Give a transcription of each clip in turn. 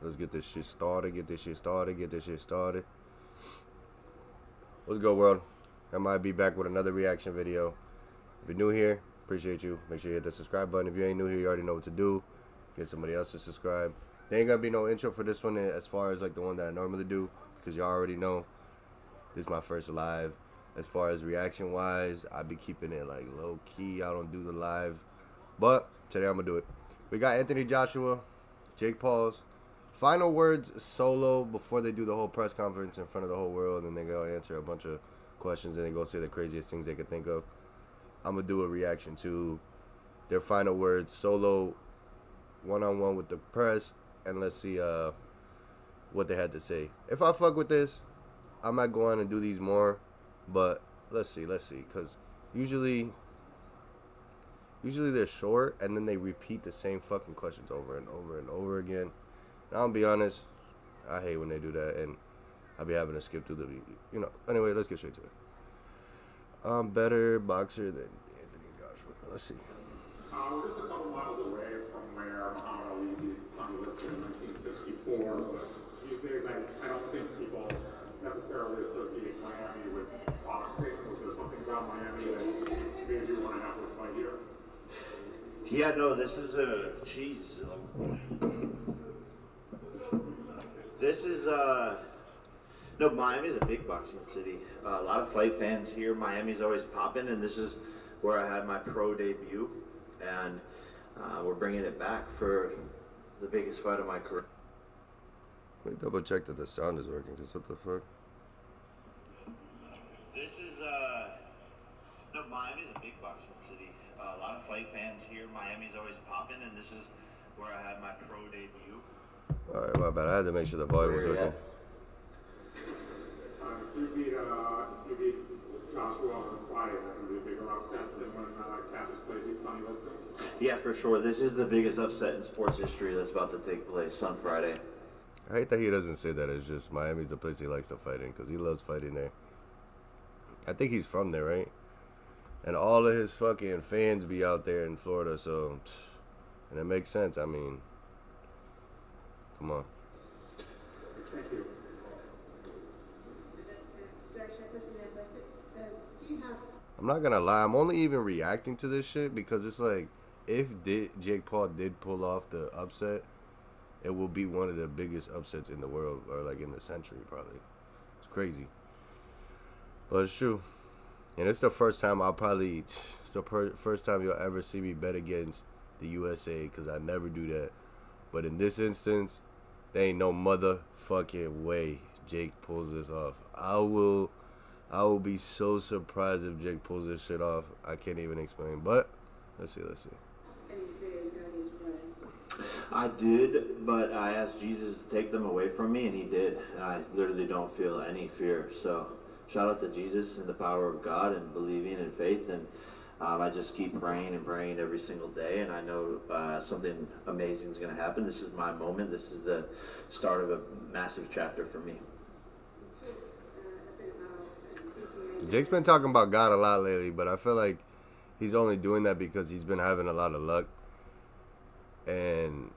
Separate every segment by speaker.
Speaker 1: Let's get this shit started. Get this shit started. What's good, world? I might be back with another reaction video. If you're new here, appreciate you. Make sure you hit the subscribe button. If you ain't new here, you already know what to do. Get somebody else to subscribe. There ain't gonna be no intro for this one as far as like the one that I normally do, because y'all already know this is my first live. As far as reaction wise, I be keeping it like low key. I don't do the live, but today I'm gonna do it. We got Anthony Joshua, Jake Paul's final words solo before they do the whole press conference in front of the whole world, and they go answer a bunch of questions and they go say the craziest things they could think of. I'm gonna do a reaction to their final words solo, one-on-one with the press, and let's see what they had to say. If I fuck with this, I might go on and do these more, but let's see, because usually they're short and then they repeat the same fucking questions over and over and over again. And I'll be honest, I hate when they do that, and I'll be having to skip through the, Anyway, let's get straight to it. I'm better boxer than Anthony Joshua. Let's see.
Speaker 2: We're just a couple miles away from where Muhammad Ali beat Sonny Liston in 1964. But these days, I don't think people necessarily associate Miami with boxing. Was there something about Miami that made you want to have this fight here?
Speaker 3: Yeah, no, this is a jeez. This is no, Miami's a big boxing city. A lot of fight fans here. Miami's always popping, and this is where I had my pro debut, and we're bringing it back for the biggest fight of my career.
Speaker 1: Let me double check that the sound is working, because what the fuck?
Speaker 3: This is no, Miami's a big boxing city. A lot of fight fans here. Miami's always popping, and this is where I had my pro debut.
Speaker 1: Alright, my bad. I had to make sure the volume was working.
Speaker 2: You beat Joshua on Friday. Is that going to be a bigger upset than when Cassius Clay beat Sonny Liston?
Speaker 3: Yeah, for sure. This is the biggest upset in sports history that's about to take place on Friday.
Speaker 1: I hate that he doesn't say that. It's just Miami's the place he likes to fight in, because he loves fighting there. I think he's from there, right? And all of his fucking fans be out there in Florida, so... And it makes sense. I mean... Come on.
Speaker 2: Thank you.
Speaker 1: I'm not gonna lie, I'm only even reacting to this shit because it's like, if Jake Paul did pull off the upset, it will be one of the biggest upsets in the world, or like in the century probably. It's crazy, but it's true. And it's the first time it's the first time you'll ever see me bet against the USA, because I never do that. But in this instance, there ain't no motherfucking way Jake pulls this off. I will be so surprised if Jake pulls this shit off. I can't even explain. But let's see.
Speaker 4: Any fears going into play?
Speaker 3: I did, but I asked Jesus to take them away from me, and he did. And I literally don't feel any fear. So shout out to Jesus and the power of God and believing in faith. And I just keep praying and praying every single day, and I know something amazing is going to happen. This is my moment. This is the start of a massive chapter for me.
Speaker 1: Jake's been talking about God a lot lately, but I feel like he's only doing that because he's been having a lot of luck, and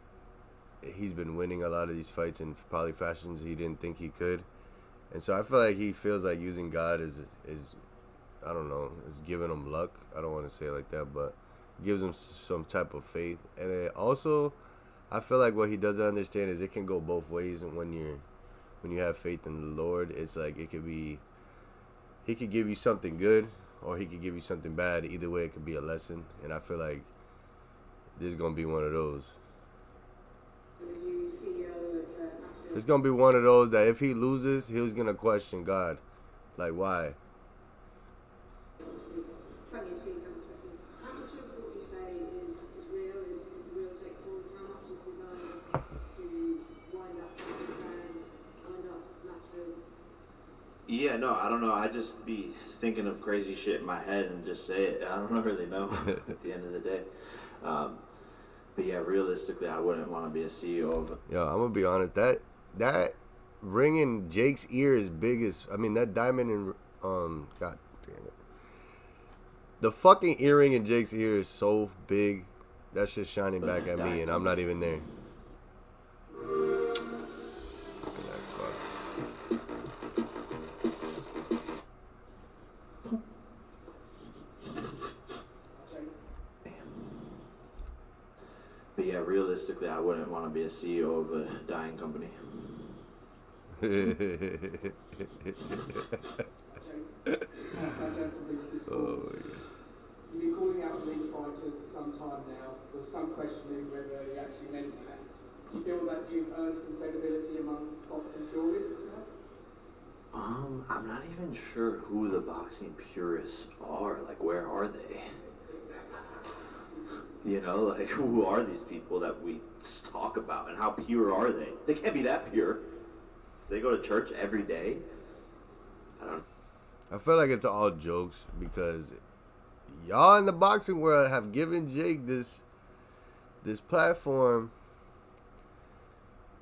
Speaker 1: he's been winning a lot of these fights in probably fashions he didn't think he could. And so I feel like he feels like using God is I don't know, is giving him luck. I don't want to say it like that, but gives him some type of faith. And it also, I feel like what he doesn't understand is it can go both ways. And when you have faith in the Lord, it's like it could be, he could give you something good, or he could give you something bad. Either way, it could be a lesson. And I feel like this is gonna be one of those. It's gonna be one of those that if he loses, he's gonna question God, like why.
Speaker 4: How much of what you say is real, is the real Jake Paul? How much is designed to wind up fans, wind up natural?
Speaker 3: Yeah, no, I don't know. I just be thinking of crazy shit in my head and just say it. I don't really know at the end of the day. But yeah, realistically, I wouldn't want to be a CEO of it.
Speaker 1: Yo, I'm gonna be honest. That ring in Jake's ear is big as, I mean, that diamond in God damn it. The fucking earring in Jake's ear is so big. That shit's shining back at me, and I'm not even there.
Speaker 3: I wouldn't want to be a CEO of a dying company.
Speaker 1: Oh, yeah.
Speaker 5: You've been calling out elite fighters for some time now. There's some questioning whether you actually meant that. Do you feel that you've earned some credibility amongst boxing purists now?
Speaker 3: I'm not even sure who the boxing purists are. Like, where are they? You know, like, who are these people that we talk about, and how pure are they? They can't be that pure. They go to church every day. I don't.
Speaker 1: I feel like it's all jokes because y'all in the boxing world have given Jake this platform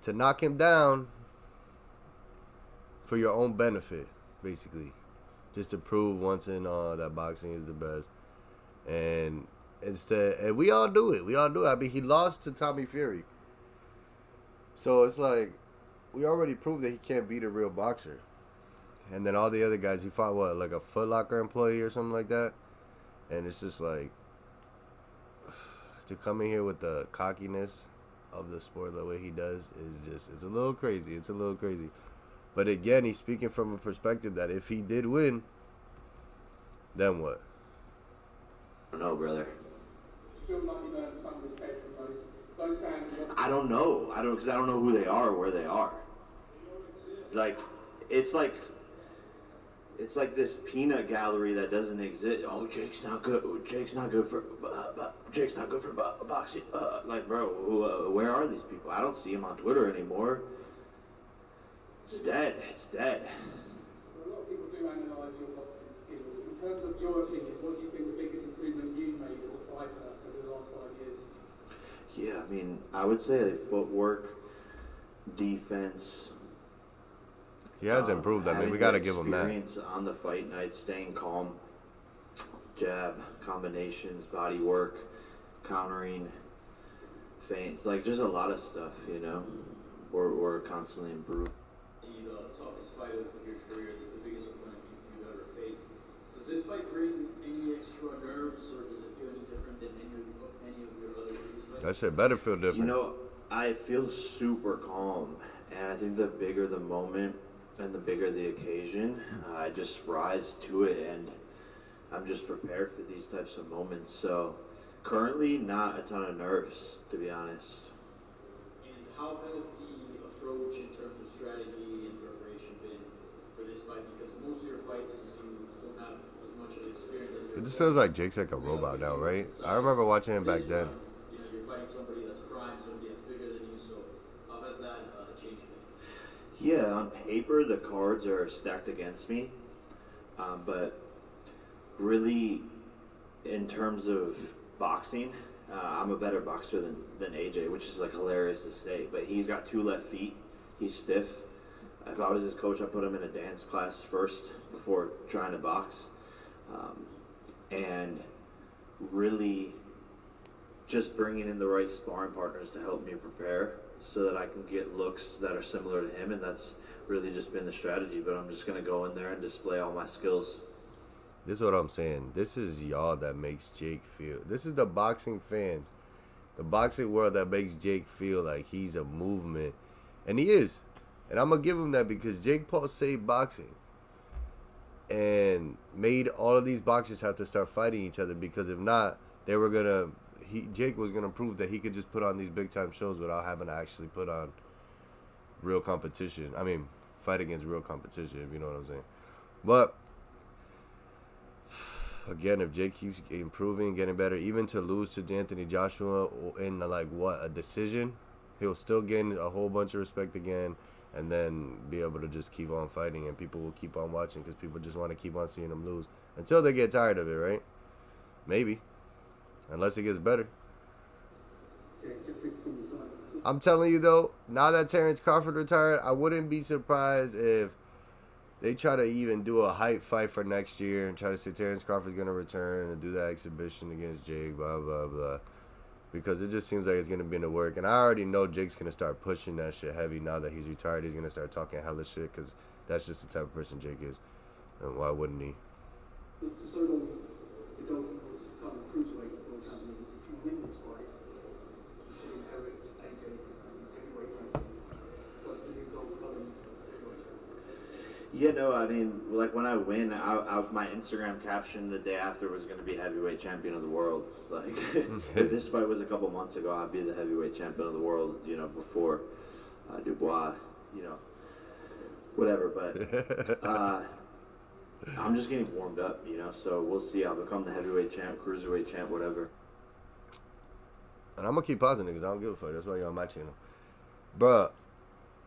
Speaker 1: to knock him down for your own benefit, basically, just to prove once and all that boxing is the best. And we all do it. We all do it. I mean, he lost to Tommy Fury, so it's like we already proved that he can't beat a real boxer. And then all the other guys, he fought what, like a Foot Locker employee or something like that. And it's just like, to come in here with the cockiness of the sport the way he does is just, it's a little crazy. It's a little crazy. But again, he's speaking from a perspective that if he did win, then what?
Speaker 3: I don't know, brother.
Speaker 5: Do you feel like you've earned some respect from those fans?
Speaker 3: I don't know. Because I don't know who they are or where they are. Like, it's like this peanut gallery that doesn't exist. Oh, Jake's not good. Jake's not good for boxing. Like, bro, where are these people? I don't see him on Twitter anymore. It's dead. It's dead.
Speaker 5: A lot of people do analyse your boxing skills. In terms of your opinion, what do you think the biggest improvement you've made as a fighter over the last 5 years?
Speaker 3: Yeah, I mean, I would say like footwork, defense.
Speaker 1: He has improved. I mean, we got to give him that.
Speaker 3: Experience on the fight night, staying calm, jab, combinations, body work, countering, feints, like just a lot of stuff, you know. We're constantly improving.
Speaker 6: The toughest fight of your career, this is the biggest opponent you've ever faced. Does this fight bring any extra nerves, or does it feel any different than any of your other previous fights?
Speaker 1: That shit better feel different.
Speaker 3: You know, I feel super calm, and I think the bigger the moment and the bigger the occasion, I just rise to it, and I'm just prepared for these types of moments. So currently, not a ton of nerves, to be honest.
Speaker 6: And how has the approach in terms of strategy and preparation been for this fight? Because most of your fights, since you don't have as much of experience as your
Speaker 1: It just feels like Jake's like a robot now, right? I remember watching him back then.
Speaker 6: You know, you're fighting somebody that's prime, somebody that's bigger than you. So how has that changed?
Speaker 3: Yeah, on paper, the cards are stacked against me. But really, in terms of boxing, I'm a better boxer than AJ, which is like hilarious to say. But he's got 2 left feet. He's stiff. If I was his coach, I'd put him in a dance class first before trying to box. And really just bringing in the right sparring partners to help me prepare so that I can get looks that are similar to him, and that's really just been the strategy. But I'm just going to go in there and display all my skills.
Speaker 1: This is what I'm saying. This is y'all that makes Jake feel. This is the boxing fans, the boxing world that makes Jake feel like he's a movement. And he is. And I'm going to give him that because Jake Paul saved boxing and made all of these boxers have to start fighting each other, because if not, they were going to... Jake was going to prove that he could just put on these big-time shows without having to actually put on real competition. I mean, fight against real competition, if you know what I'm saying. But, again, if Jake keeps improving, getting better, even to lose to Anthony Joshua in, like, what, a decision, he'll still gain a whole bunch of respect again, and then be able to just keep on fighting, and people will keep on watching because people just want to keep on seeing him lose until they get tired of it, right? Maybe. Unless it gets better. I'm telling you, though, now that Terrence Crawford retired, I wouldn't be surprised if they try to even do a hype fight for next year and try to say Terrence Crawford's going to return and do that exhibition against Jake, blah, blah, blah. Because it just seems like it's going to be in the work. And I already know Jake's going to start pushing that shit heavy now that he's retired. He's going to start talking hella shit because that's just the type of person Jake is. And why wouldn't he?
Speaker 5: For so long, the goal was kind of cruiserweight, for example. If you win this fight, you should inherit AJ
Speaker 3: Yeah, no, I mean, like when I win, my Instagram caption the day after was going to be heavyweight champion of the world. Like, if this fight was a couple months ago, I'd be the heavyweight champion of the world, you know, before Dubois, you know, whatever. But I'm just getting warmed up, you know, so we'll see. I'll become the heavyweight champ, cruiserweight champ, whatever.
Speaker 1: And I'm going to keep pausing it because I don't give a fuck. That's why you're on my channel. Bruh,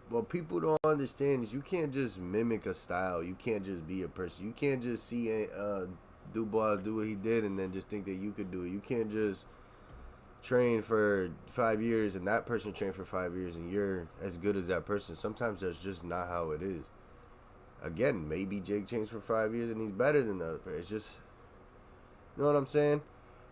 Speaker 1: what people don't understand is you can't just mimic a style. You can't just be a person. You can't just see Dubois do what he did and then just think that you could do it. You can't just train for 5 years and that person trained for 5 years and you're as good as that person. Sometimes that's just not how it is. Again, maybe Jake trains for 5 years and he's better than the other person. It's just, you know what I'm saying?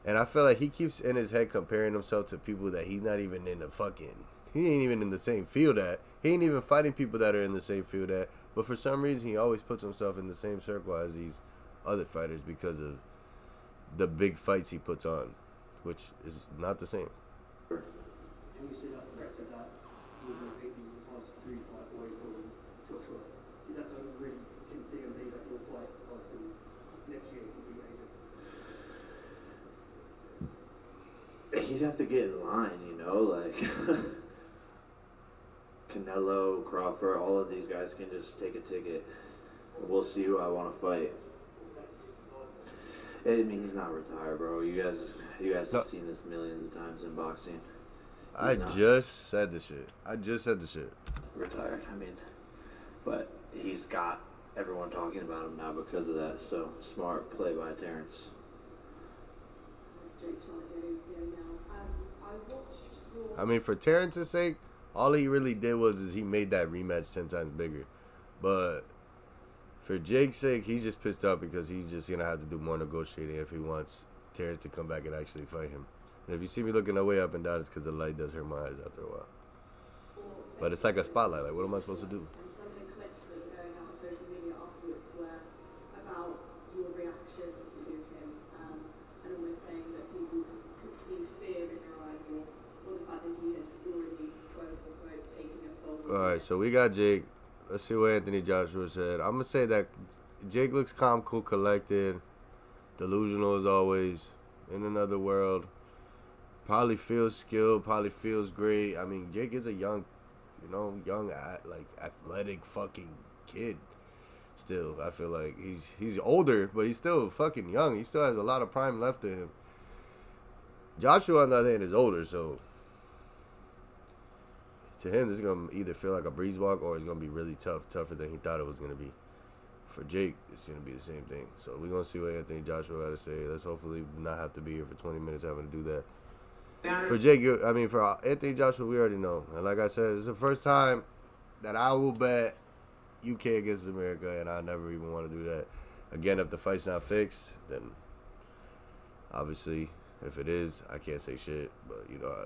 Speaker 1: And I feel like he keeps in his head comparing himself to people that he's not even in the fucking, he ain't even in the same field at. He ain't even fighting people that are in the same field at. But for some reason, he always puts himself in the same circle as these other fighters because of the big fights he puts on, which is not the same.
Speaker 7: And you said Brett said that you were going to take the first 3 fight away from Joshua. Is that something you really can see and believe that you'll fight Tyson next year?
Speaker 3: He'd have to get in line, you know, like Canelo, Crawford, all of these guys can just take a ticket. We'll see who I want to fight. I mean, he's not retired, bro. You guys have seen this millions of times in boxing.
Speaker 1: I just said the shit.
Speaker 3: Retired, I mean, but he's got everyone talking about him now because of that. So smart play by Terrence.
Speaker 1: I mean, for Terrence's sake, all he really did was he made that rematch 10 times bigger. But for Jake's sake, he's just pissed off because he's just going to have to do more negotiating if he wants Terrence to come back and actually fight him. And if you see me looking away up and down, it's because the light does hurt my eyes after a while. But it's like a spotlight. Like, what am I supposed to do?
Speaker 4: And some of the clips that were going out on social media afterwards were about your reaction to him, and almost saying that people could see fear in your eyes, or the fact that he had already, quote unquote, taken your soul.
Speaker 1: Alright, so we got Jake. Let's see what Anthony Joshua said. I'm going to say that Jake looks calm, cool, collected, delusional as always, in another world. Probably feels skilled, probably feels great. I mean, Jake is a young, like athletic fucking kid. Still, I feel like he's older, but he's still fucking young. He still has a lot of prime left in him. Joshua, on the other hand, is older, so to him, this is going to either feel like a breeze walk or it's going to be really tougher than he thought it was going to be. For Jake, it's going to be the same thing. So we're going to see what Anthony Joshua got to say. Let's hopefully not have to be here for 20 minutes having to do that. For Jake, for Anthony Joshua, we already know. And like I said, it's the first time that I will bet UK against America, and I never even want to do that. Again, if the fight's not fixed, then obviously, if it is, I can't say shit. But you know.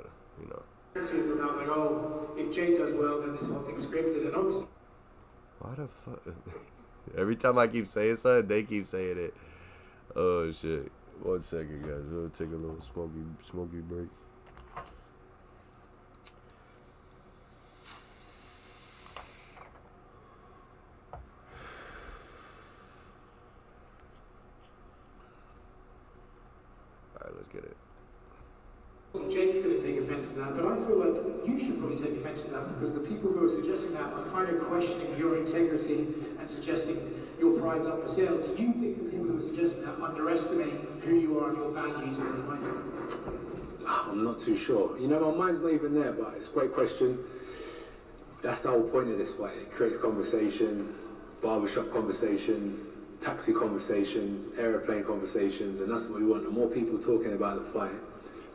Speaker 5: About like, oh, if Jake does well, then this whole thing's scripted, and obviously.
Speaker 1: Why the fuck? Every time I keep saying something, they keep saying it. Oh shit! 1 second, guys. We'll take a little smoky break. All right, let's get it.
Speaker 5: Jake's going to take offence to that, but I feel like you should probably take offence to that because the people who are suggesting that are kind of questioning your integrity and suggesting your pride's up for sale. Do you think the people who are suggesting that underestimate who you are and your values as a fighter?
Speaker 8: I'm not too sure. You know, my mind's not even there, but it's a great question. That's the whole point of this fight. It creates conversation, barbershop conversations, taxi conversations, aeroplane conversations, and that's what we want. The more people talking about the fight,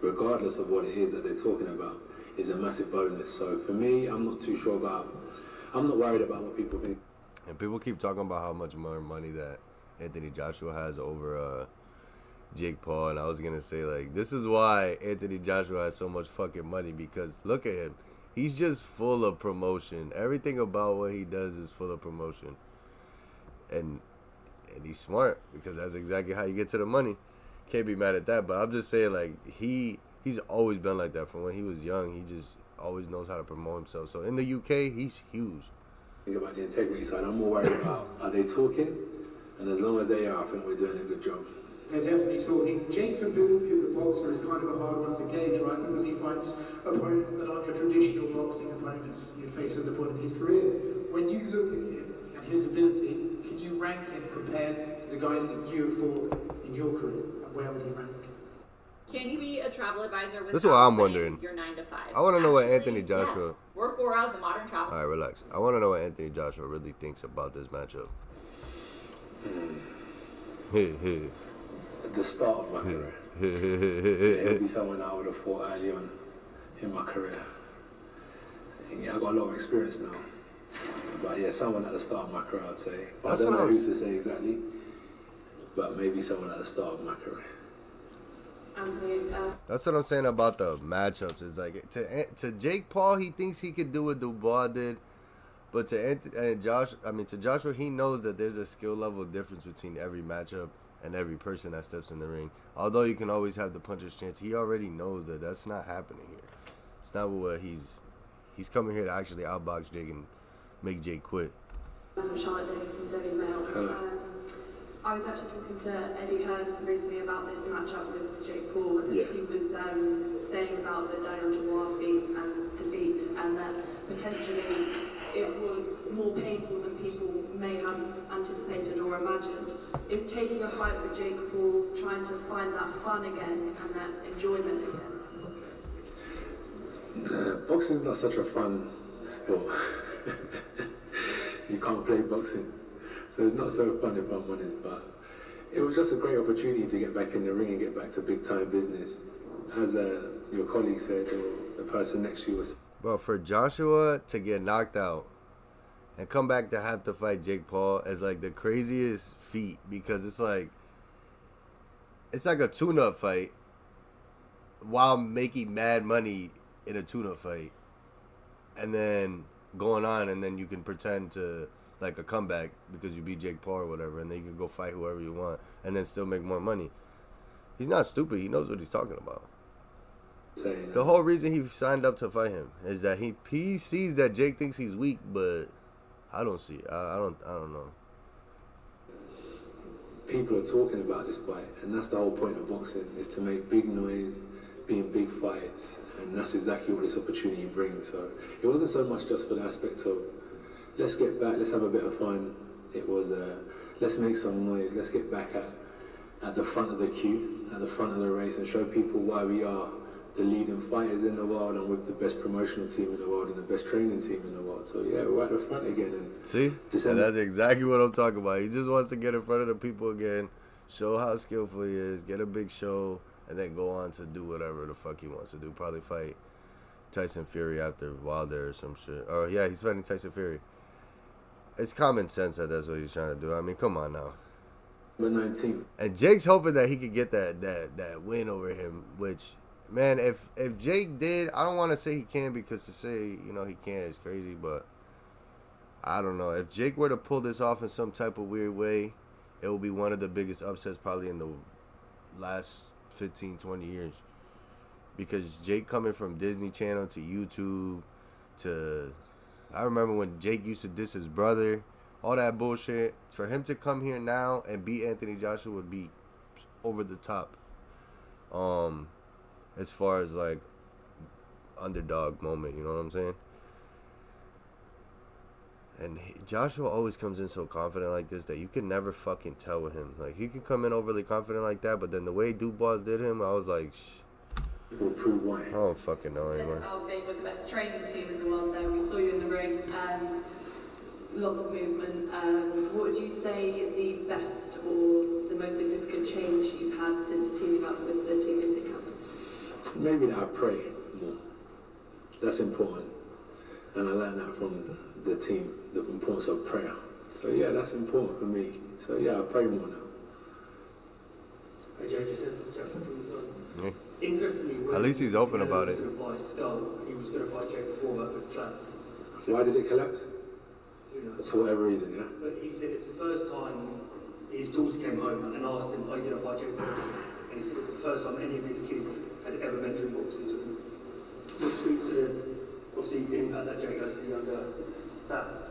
Speaker 8: regardless of what it is that they're talking about, is a massive bonus. So for me, I'm not worried about what people think.
Speaker 1: And people keep talking about how much more money that Anthony Joshua has over Jake Paul, and I was gonna say, like, this is why Anthony Joshua has so much fucking money, because look at him. He's just full of promotion. Everything about what he does is full of promotion. And he's smart, because that's exactly how you get to the money. Can't be mad at that, but I'm just saying, like, he's always been like that from when he was young. He just always knows how to promote himself. So in the UK, he's huge.
Speaker 8: Think about the integrity side. I'm more worried about, are they talking? And as long as they are, I think we're doing a good job.
Speaker 5: They're definitely talking. Jake's ability as a boxer is kind of a hard one to gauge, right? Because he fights opponents that aren't your traditional boxing opponents you face at the point of his career. When you look at him and his ability, can you rank him compared to the guys that you have fought in your career? And where would he rank?
Speaker 9: Can you be a travel advisor without
Speaker 1: That's what I'm
Speaker 9: quitting
Speaker 1: wondering.
Speaker 9: your 9 to 5?
Speaker 1: I want to know what
Speaker 9: Actually,
Speaker 1: Anthony Joshua.
Speaker 9: Yes. We're 4 out of the modern travel.
Speaker 1: All right, relax. I want to know what Anthony Joshua really thinks about this matchup.
Speaker 8: At the start of my career, it would be someone I would have fought early on in my career. And yeah, I got a lot of experience now. But yeah, someone at the start of my career, I'd say. But I don't know who to say exactly. But maybe someone at the start of my career.
Speaker 1: That's what I'm saying about the matchups. Is like to Jake Paul, he thinks he could do what Dubois did, but to Joshua, he knows that there's a skill level difference between every matchup and every person that steps in the ring. Although you can always have the puncher's chance, he already knows that that's not happening here. It's not what he's coming here to actually outbox Jake and make Jake quit.
Speaker 4: I'm Charlotte Daly from Daily Mail.
Speaker 8: Hello.
Speaker 4: I was actually talking to Eddie Hearn recently about this matchup with Jake Paul, and he was saying about the Daniel Dubois defeat, and that potentially it was more painful than people may have anticipated or imagined. Is taking a fight with Jake Paul trying to find that fun again and that enjoyment again?
Speaker 8: Boxing's not such a fun sport. You can't play boxing. So it's not so fun if I'm honest, but it was just a great opportunity to get back in the ring and get back to big time business. As your colleague said, or the person next to you was.
Speaker 1: But for Joshua to get knocked out and come back to have to fight Jake Paul is like the craziest feat, because it's like a tune-up fight while making mad money in a tune-up fight, and then going on, and then you can pretend to like a comeback because you beat Jake Paul or whatever, and then you can go fight whoever you want and then still make more money. He's not stupid. He knows what he's talking about. The whole reason he signed up to fight him is that he sees that Jake thinks he's weak, but I don't see it. I don't know.
Speaker 8: People are talking about this fight, and that's the whole point of boxing, is to make big noise, be in big fights, and that's exactly what this opportunity brings. So it wasn't so much just for the aspect of let's get back, let's have a bit of fun. It was let's make some noise, let's get back at the front of the queue, at the front of the race, and show people why we are the leading fighters in the world, and with the best promotional team in the world and the best training team in the world. So yeah, we're at the front again. And
Speaker 1: see, and that's exactly what I'm talking about. He just wants to get in front of the people again, show how skillful he is, get a big show, and then go on to do whatever the fuck he wants to do. Probably fight Tyson Fury after Wilder or some shit. Oh yeah, he's fighting Tyson Fury. It's common sense that that's what he's trying to do. I mean, come on now.
Speaker 8: The 19th.
Speaker 1: And Jake's hoping that he could get that win over him, which, man, if Jake did, I don't want to say he can, because to say, he can't is crazy, but I don't know. If Jake were to pull this off in some type of weird way, it will be one of the biggest upsets probably in the last 15, 20 years. Because Jake coming from Disney Channel to YouTube to... I remember when Jake used to diss his brother, all that bullshit. For him to come here now and beat Anthony Joshua would be over the top. As far as like underdog moment, you know what I'm saying? And Joshua always comes in so confident like this that you can never fucking tell with him. Like, he could come in overly confident like that, but then the way Dubois did him, I was like,
Speaker 8: will prove why.
Speaker 1: I don't fucking know anymore.
Speaker 4: About being with the best training team in the world there. We saw you in the ring. Lots of movement. What would you say the best or the most significant change you've had since teaming up with the Team Music Camp?
Speaker 8: Maybe that I pray more. That's important. And I learned that from the team, the importance of prayer. So yeah, that's important for me. So yeah, I pray more now.
Speaker 7: Hey, Joe, just Jeff from the Sun.
Speaker 1: Yeah.
Speaker 7: Interestingly,
Speaker 1: At least he's open about it.
Speaker 7: He was going to fight Skull. He was going to fight Jake before that, but collapsed.
Speaker 8: Why did it collapse?
Speaker 7: Who knows?
Speaker 8: For whatever reason, yeah.
Speaker 7: But he said it was the first time his daughter came home and asked him, "Are you going to fight Jake?" And he said it was the first time any of his kids had ever mentioned boxing to him. Which speaks to obviously the impact that Jake has to the younger fans.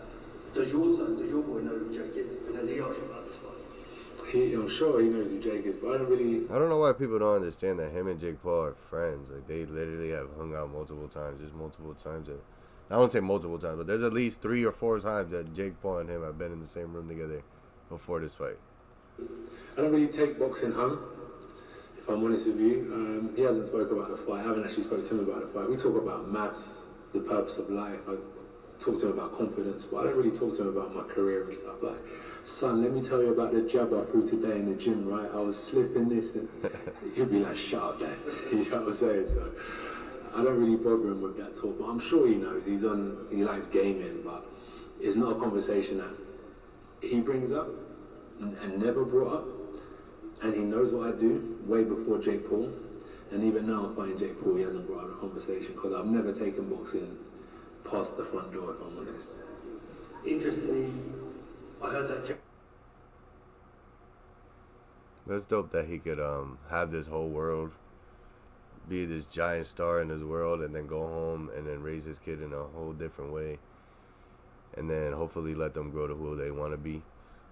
Speaker 7: Does your boy know who Jake is? And has he asked you about this fight?
Speaker 8: I'm sure he knows who Jake is, but I
Speaker 1: don't know why people don't understand that him and Jake Paul are friends. Like, they literally have hung out multiple times, just multiple times. I won't say multiple times, but there's at least 3 or 4 times that Jake Paul and him have been in the same room together before this fight.
Speaker 8: I don't really take boxing home, if I'm honest with you. He hasn't spoke about the fight. I haven't actually spoke to him about the fight. We talk about maths, the purpose of life. I talk to him about confidence, but I don't really talk to him about my career and stuff. Like, son, let me tell you about the jab I threw today in the gym, right? I was slipping this, and he'll be like, shut up, Dad. You know what I'm saying? So I don't really bother him with that talk, but I'm sure he knows. He likes gaming, but it's not a conversation that he brings up and never brought up. And he knows what I do way before Jake Paul. And even now, fighting Jake Paul, he hasn't brought up the conversation because I've never taken boxing past the front door, if I'm honest.
Speaker 7: Interestingly, I heard that
Speaker 1: That's dope that he could have this whole world, be this giant star in his world, and then go home and then raise his kid in a whole different way, and then hopefully let them grow to who they want to be,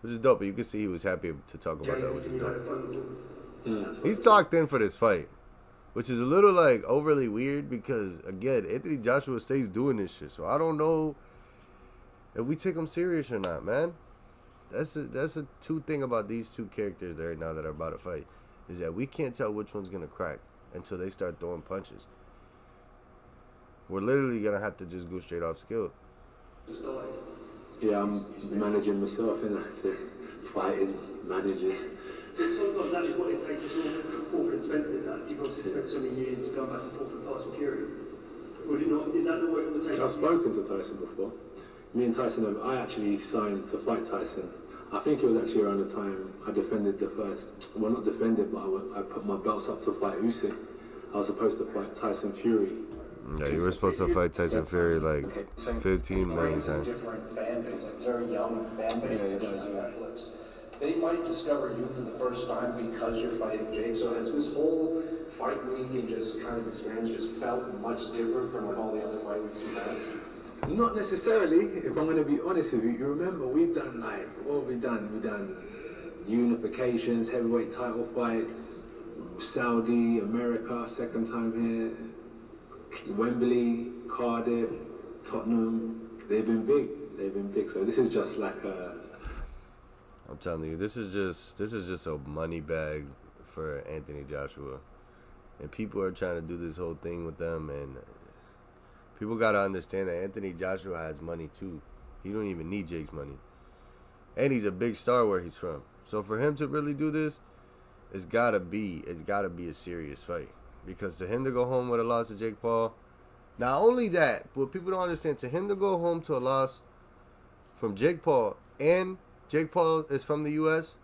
Speaker 1: which is dope. But you can see he was happy to talk about that, which is dope. He's talked in for this fight, which is a little like overly weird because, again, Anthony Joshua stays doing this shit, so I don't know if we take him serious or not, man. That's a two thing about these two characters right now that are about to fight, is that we can't tell which one's gonna crack until they start throwing punches. We're literally gonna have to just go straight off skill.
Speaker 8: Yeah, I'm managing myself, innit? Fighting, managing.
Speaker 7: Sometimes that is what it takes. Crawford and Spence did that. You've obviously spent so many years going back and forth with Tyson Fury. Would it not? Is that the way it would take?
Speaker 8: I've spoken to Tyson before. Me and Tyson, I actually signed to fight Tyson. I think it was actually around the time I defended the first. Well, not defended, but I put my belts up to fight Usyk. I was supposed to fight Tyson Fury.
Speaker 1: Yeah, you were supposed to fight Tyson Fury like 15 million times.
Speaker 10: Different fan base, like very young fan base. Yeah, Netflix. They might discover you for the first time because you're fighting Jake. So has this whole fight week and just kind of experience just felt much different from like all the other fight weeks you've had?
Speaker 8: Not necessarily. If I'm going to be honest with you, you remember we've done like what have we done? We've done unifications, heavyweight title fights, Saudi, America, second time here, Wembley, Cardiff, Tottenham. They've been big. They've been big. So this is just like a.
Speaker 1: I'm telling you, this is just a money bag for Anthony Joshua, and people are trying to do this whole thing with them, and people gotta understand that Anthony Joshua has money too. He don't even need Jake's money, and he's a big star where he's from. So for him to really do this, it's gotta be a serious fight, because to him to go home with a loss to Jake Paul, not only that, but people don't understand, to him to go home to a loss from Jake Paul, and Jake Paul is from the U.S.,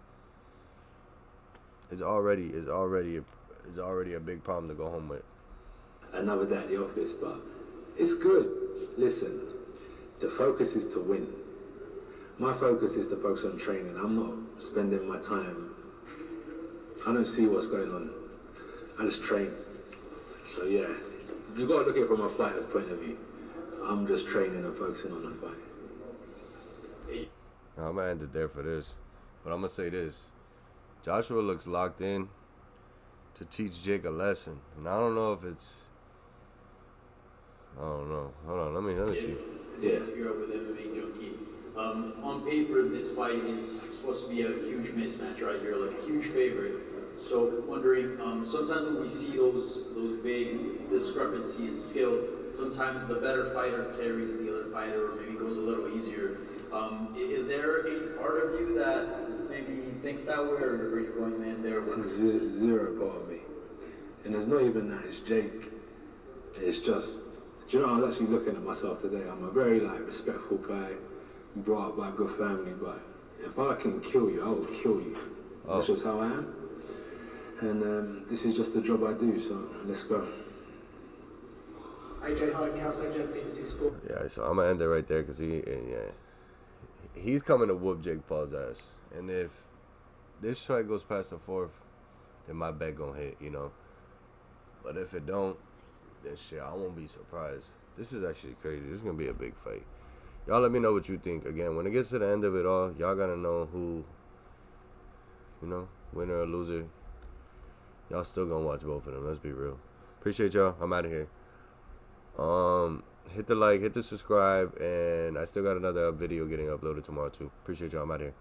Speaker 1: is already a big problem to go home with.
Speaker 8: Another day at the office, but it's good. Listen, the focus is to win. My focus is to focus on training. I'm not spending my time. I don't see what's going on. I just train. So yeah, you got to look at it from a fighter's point of view. I'm just training and focusing on the fight.
Speaker 1: I'm going to end it there for this. But I'm going to say this. Joshua looks locked in to teach Jake a lesson. And I don't know if it's... I don't know. Hold on. Let me see.
Speaker 6: Yes, you're with MMA Junkie. On paper, this fight is supposed to be a huge mismatch, right? You're like a huge favorite. So wondering, sometimes when we see those big discrepancies in skill, sometimes the better fighter carries the other fighter, or maybe goes a little easier. Is there a part of you that maybe thinks that way, or are you going in there with
Speaker 8: zero part of me? And it's not even that, it's Jake. It's just, do you know, I was actually looking at myself today. I'm a very respectful guy, brought up by a good family, but if I can kill you, I will kill you. That's just how I am. And this is just the job I do, so let's go.
Speaker 5: AJ Hyde, Calcio, BBC Sport.
Speaker 1: Yeah, so I'm going to end it right there, because he's coming to whoop Jake Paul's ass. And if this fight goes past the fourth, then my bet gonna hit, you know. But if it don't, then shit, I won't be surprised. This is actually crazy. This is gonna be a big fight. Y'all let me know what you think. Again, when it gets to the end of it all, y'all gotta know who, you know, winner or loser. Y'all still gonna watch both of them. Let's be real. Appreciate y'all. I'm out of here. Hit the like, hit the subscribe, and I still got another video getting uploaded tomorrow too. Appreciate y'all. I'm out of here.